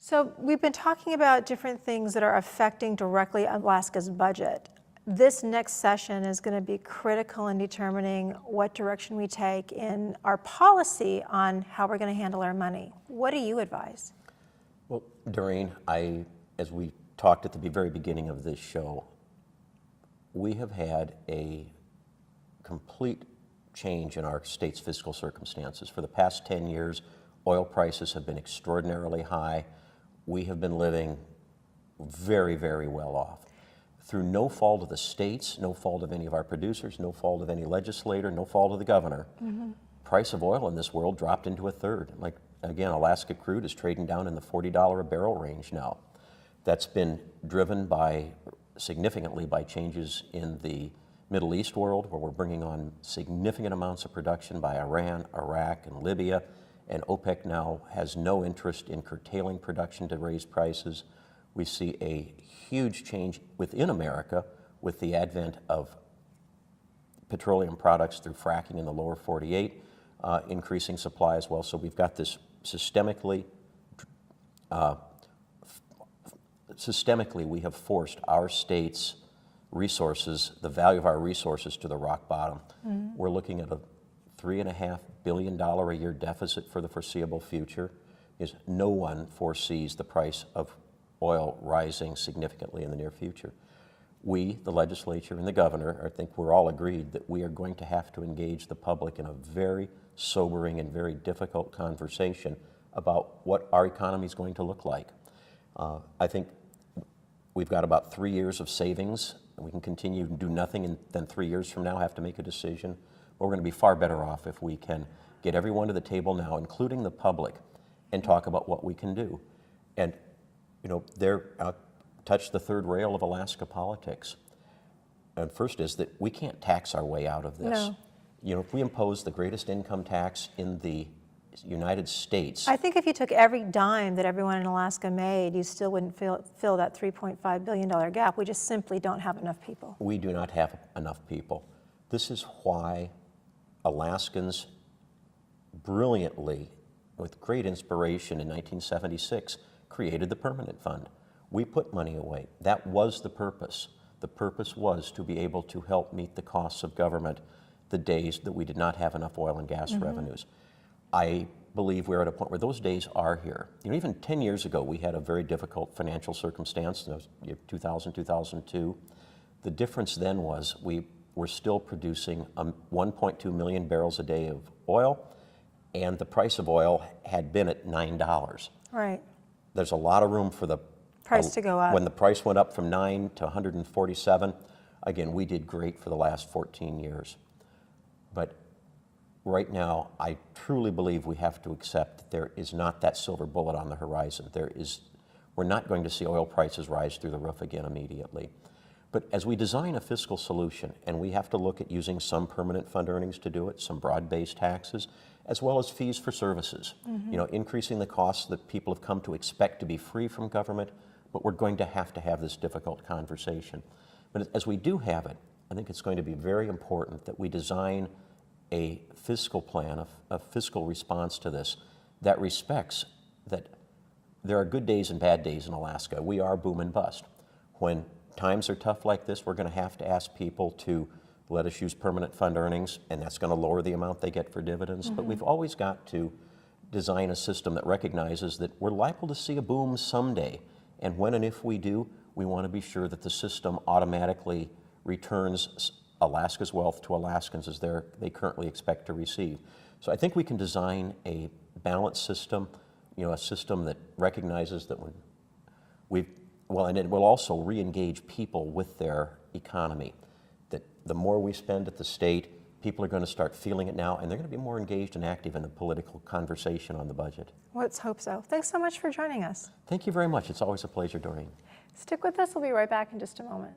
So we've been talking about different things that are affecting directly Alaska's budget. This next session is going to be critical in determining what direction we take in our policy on how we're going to handle our money. What do you advise? Well, Dorene, as we talked at the very beginning of this show, we have had a complete change in our state's fiscal circumstances. For the past 10 years, oil prices have been extraordinarily high. We have been living very, very well off. Through no fault of the states, no fault of any of our producers, no fault of any legislator, no fault of the governor, price of oil in this world dropped into a third. Like, again, Alaska crude is trading down in the $40 a barrel range now. That's been driven significantly by changes in the Middle East world, where we're bringing on significant amounts of production by Iran, Iraq, and Libya, and OPEC now has no interest in curtailing production to raise prices. We see a huge change within America with the advent of petroleum products through fracking in the lower 48, increasing supply as well. So we've got this systemically we have forced our state's resources, the value of our resources, to the rock bottom. We're looking at a $3.5 billion a year deficit for the foreseeable future. No one foresees the price of oil rising significantly in the near future. We, the legislature and the governor, I think we're all agreed that we are going to have to engage the public in a very sobering and very difficult conversation about what our economy is going to look like. I think we've got about 3 years of savings, and we can continue to do nothing and then 3 years from now have to make a decision. We're going to be far better off if we can get everyone to the table now, including the public, and talk about what we can do. And, you know, touch the third rail of Alaska politics. And first is that we can't tax our way out of this. No. You know, if we impose the greatest income tax in the United States. I think if you took every dime that everyone in Alaska made, you still wouldn't fill that $3.5 billion gap. We just simply don't have enough people. We do not have enough people. This is why Alaskans brilliantly, with great inspiration in 1976, created the Permanent Fund. We put money away. That was the purpose. The purpose was to be able to help meet the costs of government the days that we did not have enough oil and gas revenues. I believe we're at a point where those days are here. You know, even 10 years ago, we had a very difficult financial circumstance, 2000, 2002. The difference then was we were still producing 1.2 million barrels a day of oil, and the price of oil had been at $9. Right. There's a lot of room for the price to go up. When the price went up from 9 to 147, again, we did great for the last 14 years. But right now, I truly believe we have to accept that there is not that silver bullet on the horizon. We're not going to see oil prices rise through the roof again immediately. But as we design a fiscal solution, and we have to look at using some permanent fund earnings to do it, some broad-based taxes, as well as fees for services, you know, increasing the costs that people have come to expect to be free from government, but we're going to have this difficult conversation. But as we do have it, I think it's going to be very important that we design a fiscal plan, a fiscal response to this that respects that there are good days and bad days in Alaska. We are boom and bust. When times are tough like this, we're going to have to ask people to let us use permanent fund earnings, and that's going to lower the amount they get for dividends. But we've always got to design a system that recognizes that we're liable to see a boom someday. And when and if we do, we want to be sure that the system automatically returns Alaska's wealth to Alaskans as they currently expect to receive. So I think we can design a balanced system, you know, a system that recognizes that and it will also re-engage people with their economy. That the more we spend at the state, people are going to start feeling it now, and they're going to be more engaged and active in the political conversation on the budget. Let's hope so. Thanks so much for joining us. Thank you very much. It's always a pleasure, Dorene. Stick with us. We'll be right back in just a moment.